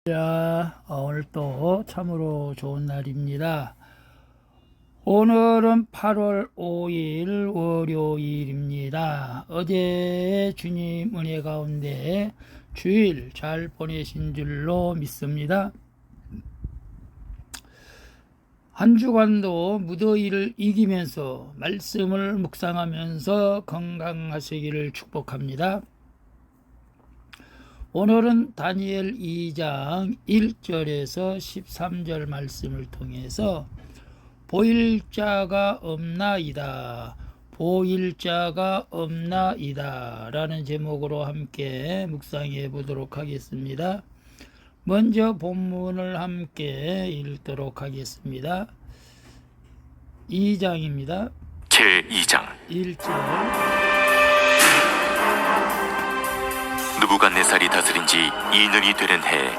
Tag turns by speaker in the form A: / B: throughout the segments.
A: 오늘 또 참으로 좋은 날입니다. 오늘은 8월 5일 월요일입니다. 어제 주님 은혜 가운데 주일 잘 보내신 줄로 믿습니다. 한 주간도 무더위를 이기면서 말씀을 묵상하면서 건강하시기를 축복합니다. 오늘은 다니엘 2장 1절에서 13절 말씀을 통해서 보일 자가 없나이다, 보일 자가 없나이다 라는 제목으로 함께 묵상해 보도록 하겠습니다. 먼저 본문을 함께 읽도록 하겠습니다. 2장입니다.
B: 제2장
A: 1절.
B: 느부갓네살이 다스린 지 2년이 되는 해에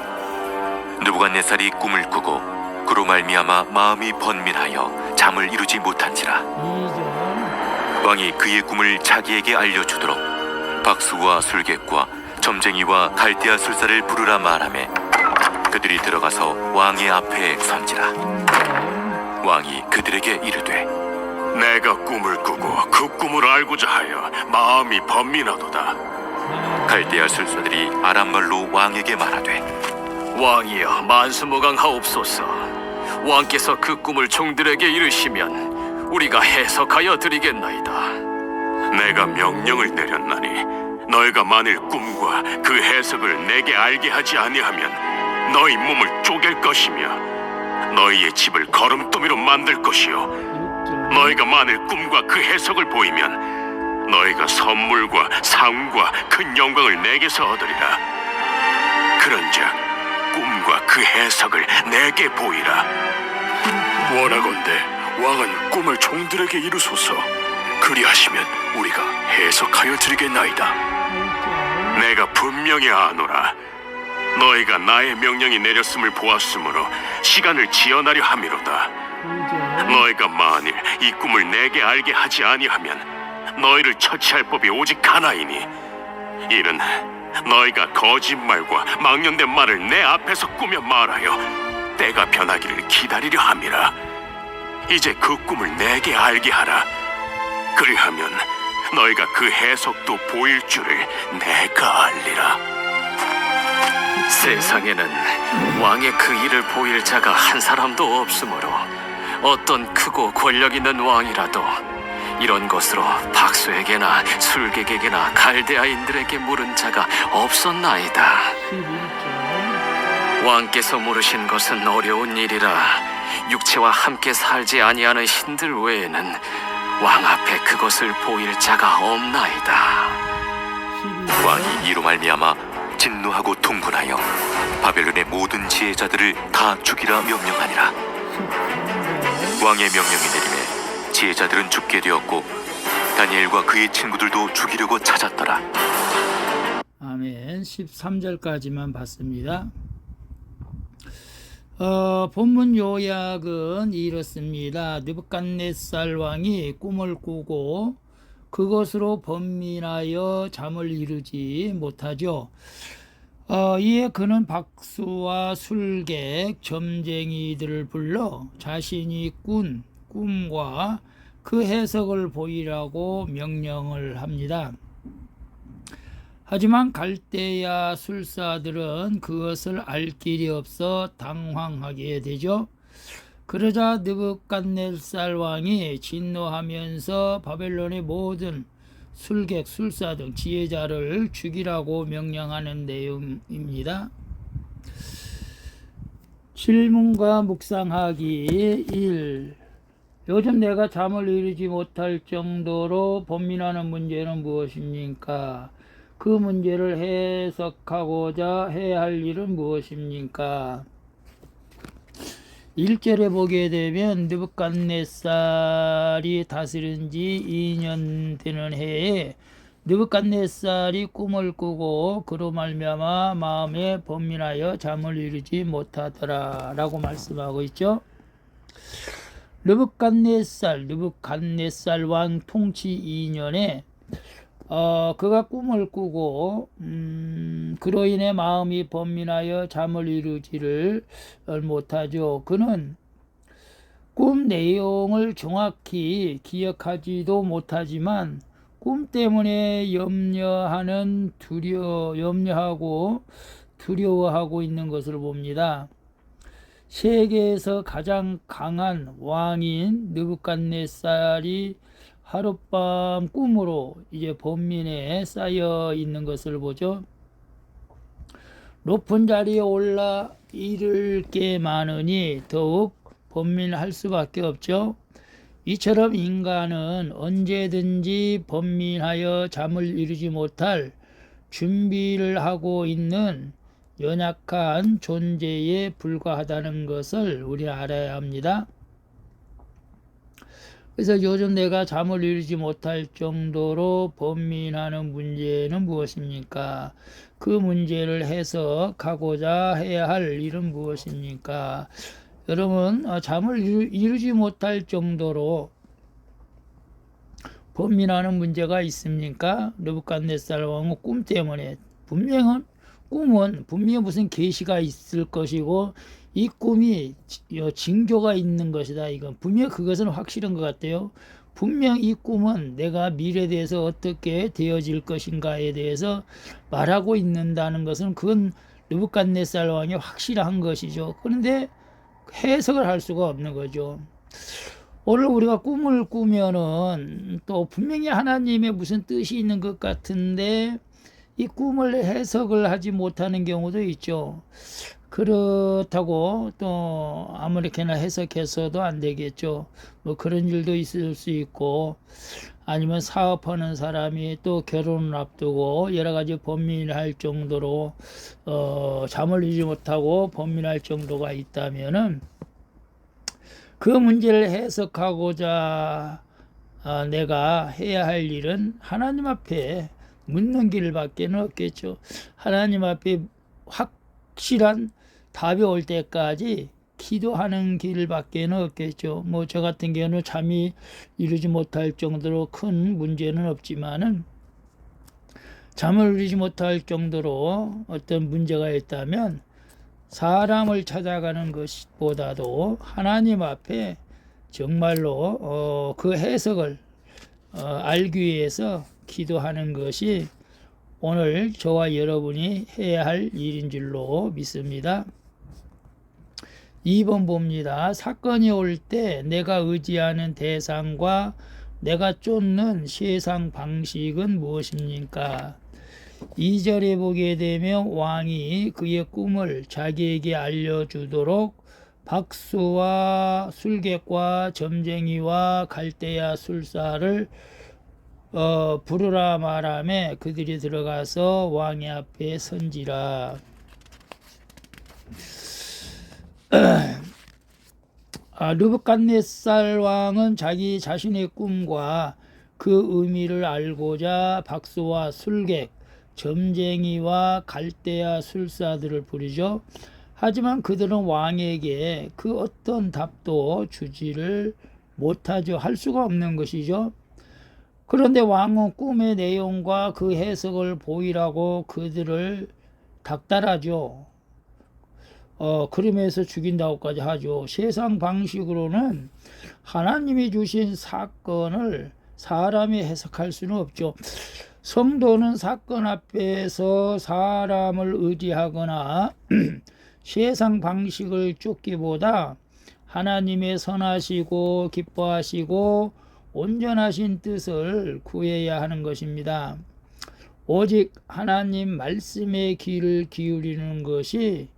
B: 느부갓네살이 꿈을 꾸고 그로 말미암아 마음이 번민하여 잠을 이루지 못한지라
A: 2절.
B: 왕이 그의 꿈을 자기에게 알려주도록 박수와 술객과 점쟁이와 갈대아 술사를 부르라 말하매 그들이 들어가서 왕의 앞에 선지라. 왕이 그들에게 이르되
C: 내가 꿈을 꾸고 그 꿈을 알고자 하여 마음이 번민하도다.
B: 갈대아 술사들이 아람말로 왕에게 말하되
C: 왕이여 만수무강하옵소서. 왕께서 그 꿈을 종들에게 이르시면 우리가 해석하여 드리겠나이다. 내가 명령을 내렸나니 너희가 만일 꿈과 그 해석을 내게 알게 하지 아니하면 너희 몸을 쪼갤 것이며 너희의 집을 거름더미로 만들 것이요 너희가 만일 꿈과 그 해석을 보이면 너희가 선물과 상과 큰 영광을 내게서 얻으리라. 그런즉 꿈과 그 해석을 내게 보이라. 원하건대 왕은 꿈을 종들에게 이루소서. 그리하시면 우리가 해석하여 드리겠나이다. 내가 분명히 아노라. 너희가 나의 명령이 내렸음을 보았으므로 시간을 지연하려 함이로다. 너희가 만일 이 꿈을 내게 알게 하지 아니하면 너희를 처치할 법이 오직 하나이니 이는 너희가 거짓말과 망령된 말을 내 앞에서 꾸며 말하여 때가 변하기를 기다리려 함이라. 이제 그 꿈을 내게 알게 하라. 그리하면 너희가 그 해석도 보일 줄을 내가 알리라. 세상에는 왕의 그 일을 보일 자가 한 사람도 없으므로 어떤 크고 권력 있는 왕이라도 이런 것으로 박수에게나 술객에게나 갈대아인들에게 물은 자가 없었나이다.
A: 11절.
C: 왕께서 물으신 것은 어려운 일이라 육체와 함께 살지 아니하는 신들 외에는 왕 앞에 그것을 보일 자가 없나이다.
A: 12절.
B: 왕이 이로 말미암아 진노하고 통분하여 바벨론의 모든 지혜자들을 다 죽이라 명령하니라.
A: 13절.
B: 왕의 명령이 내림에 지혜자들은 죽게 되었고 다니엘과 그의 친구들도 죽이려고 찾았더라.
A: 아멘. 13절까지만 봤습니다. 본문 요약은 이렇습니다. 느부갓네살 왕이 꿈을 꾸고 그것으로 번민하여 잠을 이루지 못하죠. 이에 그는 박수와 술객, 점쟁이들을 불러 자신이 꾼 꿈과 그 해석을 보이라고 명령을 합니다. 하지만 갈대아 술사들은 그것을 알 길이 없어 당황하게 되죠. 그러자 느부갓네살 왕이 진노하면서 바벨론의 모든 술객, 술사 등 지혜자를 죽이라고 명령하는 내용입니다. 질문과 묵상하기 1. 요즘 내가 잠을 이루지 못할 정도로 번민하는 문제는 무엇입니까? 그 문제를 해석하고자 해야 할 일은 무엇입니까? 1절에 보게 되면 느부갓네살이 다스린 지 2년 되는 해에 느부갓네살이 꿈을 꾸고 그로 말미암아 마음에 번민하여 잠을 이루지 못하더라 라고 말씀하고 있죠. 느부갓네살 왕 통치 2년에 그가 꿈을 꾸고 그로 인해 마음이 번민하여 잠을 이루지를 못하죠. 그는 꿈 내용을 정확히 기억하지도 못하지만 꿈 때문에 염려하고 두려워하고 있는 것을 봅니다. 세계에서 가장 강한 왕인 느부갓네살이 하룻밤 꿈으로 이제 번민에 쌓여 있는 것을 보죠. 높은 자리에 올라 이룰 게 많으니 더욱 번민할 수밖에 없죠. 이처럼 인간은 언제든지 번민하여 잠을 이루지 못할 준비를 하고 있는 연약한 존재에 불과하다는 것을 우리는 알아야 합니다. 그래서 요즘 내가 잠을 이루지 못할 정도로 번민하는 문제는 무엇입니까? 그 문제를 해석하고자 해야 할 일은 무엇입니까? 여러분, 잠을 이루지 못할 정도로 번민하는 문제가 있습니까? 느부갓네살 왕은 꿈 때문에 꿈은 분명히 무슨 계시가 있을 것이고 이 꿈이 징조가 있는 것이다. 이건 분명 그것은 확실한 것 같아요. 분명 이 꿈은 내가 미래에 대해서 어떻게 되어질 것인가에 대해서 말하고 있는다는 것은 그건 느부갓네살 왕이 확실한 것이죠. 그런데 해석을 할 수가 없는 거죠. 오늘 우리가 꿈을 꾸면은 또 분명히 하나님의 무슨 뜻이 있는 것 같은데 이 꿈을 해석을 하지 못하는 경우도 있죠. 그렇다고 또 아무렇게나 해석해서도 안 되겠죠. 뭐 그런 일도 있을 수 있고 아니면 사업하는 사람이 또 결혼을 앞두고 여러 가지 번민할 정도로 잠을 이루지 못하고 번민할 정도가 있다면은 그 문제를 해석하고자 내가 해야 할 일은 하나님 앞에 묻는 길밖에 없겠죠. 하나님 앞에 확실한 답이 올 때까지 기도하는 길밖에 없겠죠. 뭐 저 같은 경우는 잠이 이루지 못할 정도로 큰 문제는 없지만은 잠을 이루지 못할 정도로 어떤 문제가 있다면 사람을 찾아가는 것보다도 하나님 앞에 정말로 그 해석을 알기 위해서 기도하는 것이 오늘 저와 여러분이 해야 할 일인 줄로 믿습니다. 2번 봅니다. 사건이 올 때 내가 의지하는 대상과 내가 쫓는 세상 방식은 무엇입니까? 2절에 보게 되면 왕이 그의 꿈을 자기에게 알려주도록 박수와 술객과 점쟁이와 갈대아 술사를 부르라 말하매 그들이 들어가서 왕의 앞에 선지라. 느부갓네살 왕은 자기 자신의 꿈과 그 의미를 알고자 박수와 술객, 점쟁이와 갈대아 술사들을 부르죠. 하지만 그들은 왕에게 그 어떤 답도 주지를 못하죠. 할 수가 없는 것이죠. 그런데 왕은 꿈의 내용과 그 해석을 보이라고 그들을 닥달하죠. 그림에서 죽인다고까지 하죠. 세상 방식으로는 하나님이 주신 사건을 사람이 해석할 수는 없죠. 성도는 사건 앞에서 사람을 의지하거나 세상 방식을 쫓기보다 하나님의 선하시고 기뻐하시고 온전하신 뜻을 구해야 하는 것입니다. 오직 하나님 말씀에 귀를 기울이는 것이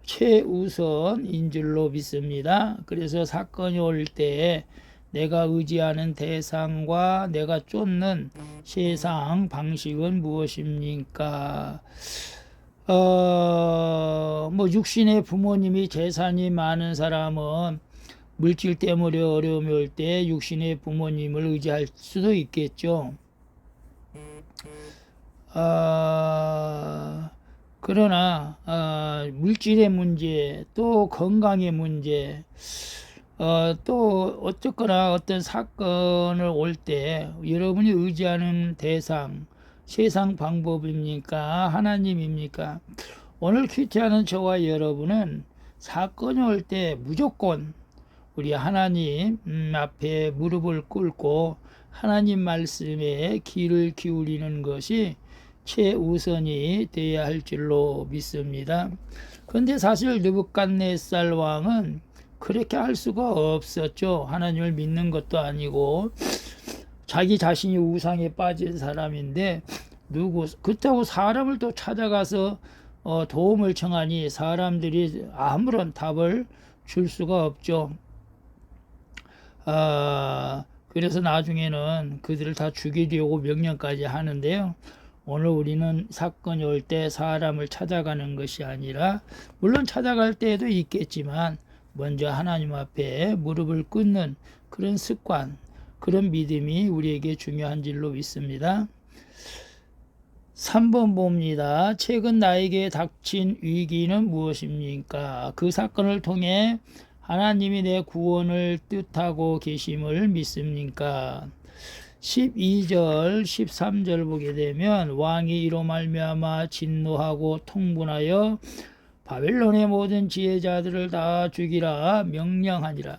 A: 최우선인 줄로 믿습니다. 그래서 사건이 올 때 내가 의지하는 대상과 내가 쫓는 세상 방식은 무엇입니까? 뭐 육신의 부모님이 재산이 많은 사람은 물질 때문에 어려움이 올 때 육신의 부모님을 의지할 수도 있겠죠. 그러나 물질의 문제 또 건강의 문제 또 어쨌거나 어떤 사건을 올 때 여러분이 의지하는 대상, 세상 방법입니까? 하나님입니까? 오늘 큐티하는 저와 여러분은 사건이 올 때 무조건 우리 하나님 앞에 무릎을 꿇고 하나님 말씀에 귀를 기울이는 것이 최우선이 되어야 할 줄로 믿습니다. 그런데 사실 느부갓네살 왕은 그렇게 할 수가 없었죠. 하나님을 믿는 것도 아니고 자기 자신이 우상에 빠진 사람인데 그렇다고 사람을 또 찾아가서 도움을 청하니 사람들이 아무런 답을 줄 수가 없죠. 그래서 나중에는 그들을 다 죽이려고 명령까지 하는데요. 오늘 우리는 사건이 올 때 사람을 찾아가는 것이 아니라, 물론 찾아갈 때에도 있겠지만 먼저 하나님 앞에 무릎을 꿇는 그런 습관, 그런 믿음이 우리에게 중요한 줄로 믿습니다. 3번 봅니다. 최근 나에게 닥친 위기는 무엇입니까? 그 사건을 통해 하나님이 내 구원을 뜻하고 계심을 믿습니까? 12절, 13절 보게 되면 왕이 이로 말미암아 진노하고 통분하여 바벨론의 모든 지혜자들을 다 죽이라 명령하니라.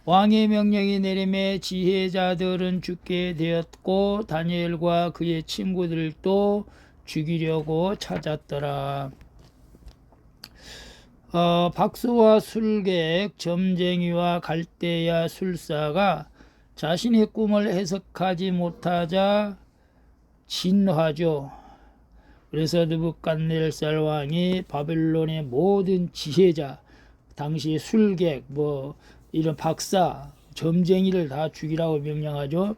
A: 왕의 명령이 내림에 지혜자들은 죽게 되었고 다니엘과 그의 친구들도 죽이려고 찾았더라. 박수와 술객, 점쟁이와 갈대야 술사가 자신의 꿈을 해석하지 못하자 진노하죠. 그래서 느부갓네살 왕이 바벨론의 모든 지혜자, 당시 술객, 이런 박사, 점쟁이를 다 죽이라고 명령하죠.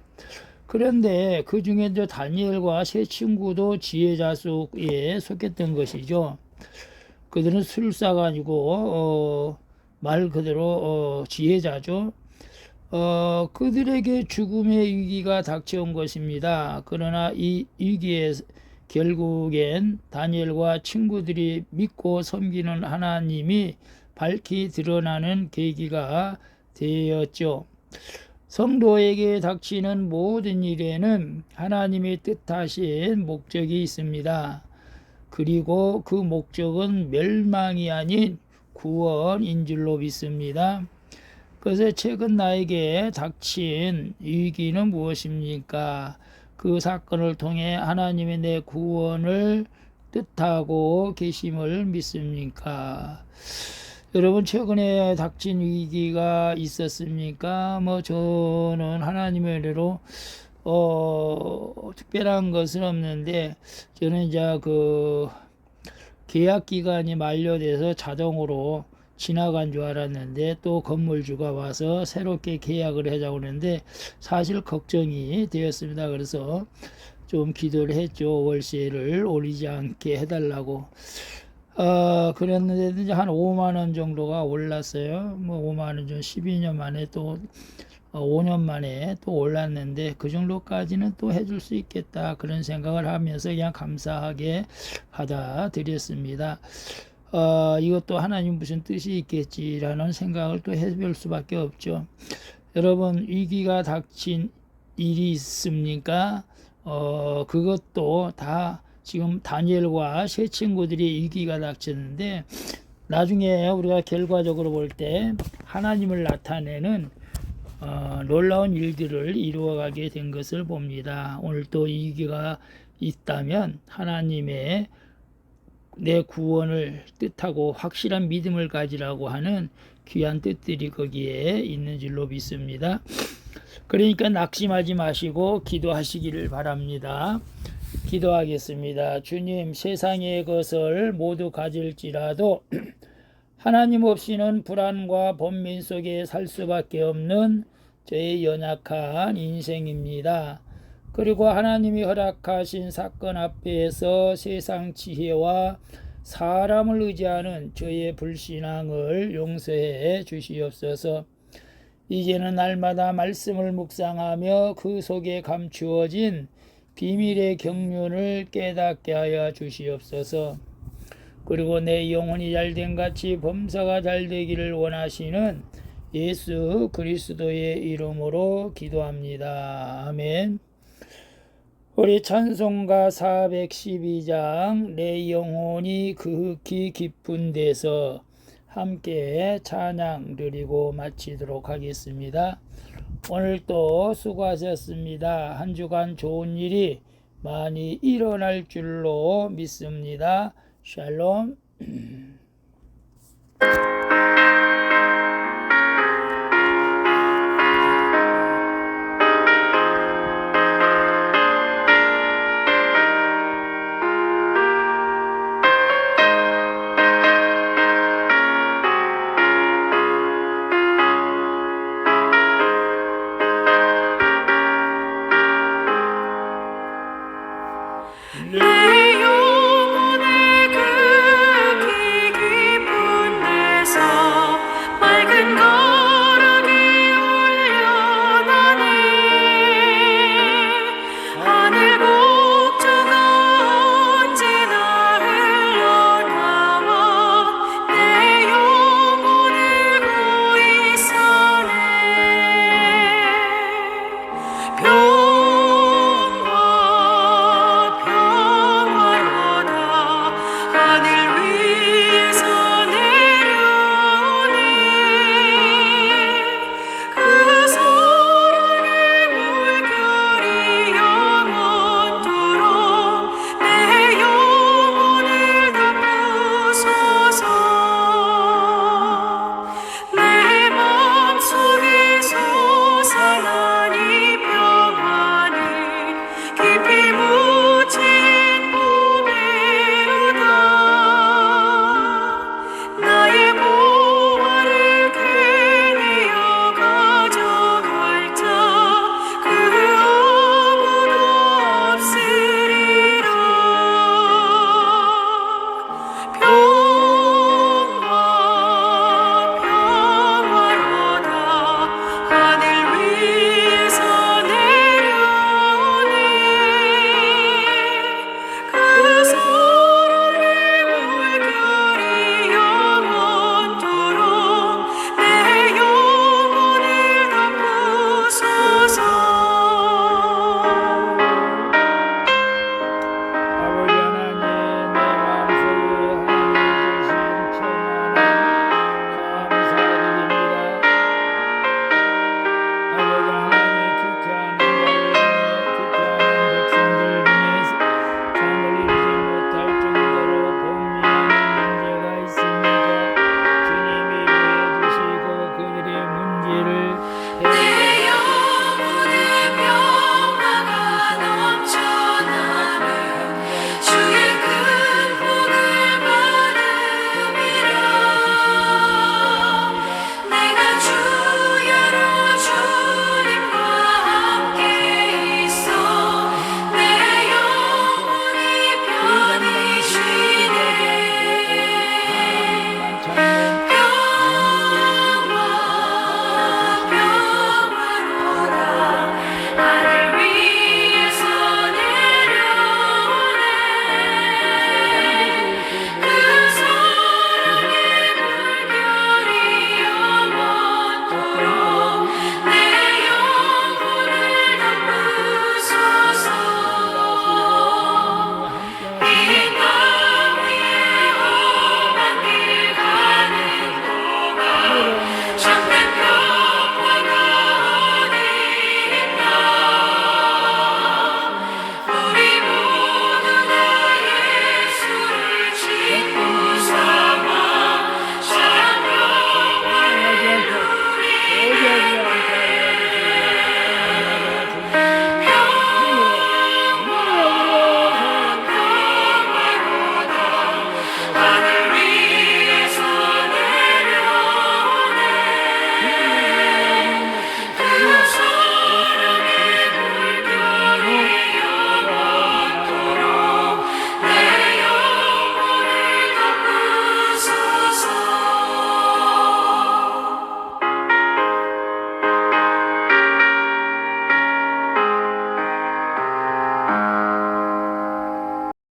A: 그런데 그 중에 다니엘과 세 친구도 지혜자 속에 속했던 것이죠. 그들은 술사가 아니고 말 그대로 지혜자죠. 그들에게 죽음의 위기가 닥쳐온 것입니다. 그러나 이 위기에 결국엔 다니엘과 친구들이 믿고 섬기는 하나님이 밝히 드러나는 계기가 되었죠. 성도에게 닥치는 모든 일에는 하나님이 뜻하신 목적이 있습니다. 그리고 그 목적은 멸망이 아닌 구원인 줄로 믿습니다. 그래서 최근 나에게 닥친 위기는 무엇입니까? 그 사건을 통해 하나님이 내 구원을 뜻하고 계심을 믿습니까? 여러분, 최근에 닥친 위기가 있었습니까? 저는 하나님의 은혜로 특별한 것은 없는데, 저는 이제 계약 기간이 만료돼서 자동으로 지나간 줄 알았는데 또 건물주가 와서 새롭게 계약을 하자고 그러는데 사실 걱정이 되었습니다. 그래서 좀 기도를 했죠. 월세를 올리지 않게 해달라고. 그랬는데 이제 한 5만 원 정도가 올랐어요. 5만 원 좀 12년 만에 또 5년 만에 또 올랐는데 그 정도까지는 또 해줄 수 있겠다, 그런 생각을 하면서 그냥 감사하게 받아들였습니다. 이것도 하나님 무슨 뜻이 있겠지라는 생각을 또 해볼 수밖에 없죠. 여러분, 위기가 닥친 일이 있습니까? 그것도 다 지금 다니엘과 세 친구들이 위기가 닥쳤는데 나중에 우리가 결과적으로 볼 때 하나님을 나타내는 놀라운 일들을 이루어가게 된 것을 봅니다. 오늘 또 위기가 있다면 하나님의 내 구원을 뜻하고 확실한 믿음을 가지라고 하는 귀한 뜻들이 거기에 있는 줄로 믿습니다. 그러니까 낙심하지 마시고 기도하시기를 바랍니다. 기도하겠습니다. 주님, 세상의 것을 모두 가질지라도 하나님 없이는 불안과 번민 속에 살 수밖에 없는 저의 연약한 인생입니다. 그리고 하나님이 허락하신 사건 앞에서 세상 지혜와 사람을 의지하는 저의 불신앙을 용서해 주시옵소서. 이제는 날마다 말씀을 묵상하며 그 속에 감추어진 비밀의 경륜을 깨닫게 하여 주시옵소서. 그리고 내 영혼이 잘된 같이 범사가 잘되기를 원하시는 예수 그리스도의 이름으로 기도합니다. 아멘. 우리 찬송가 412장 내 영혼이 그윽히 기쁜 데서 함께 찬양 드리고 마치도록 하겠습니다. 오늘도 수고하셨습니다. 한 주간 좋은 일이 많이 일어날 줄로 믿습니다. 샬롬.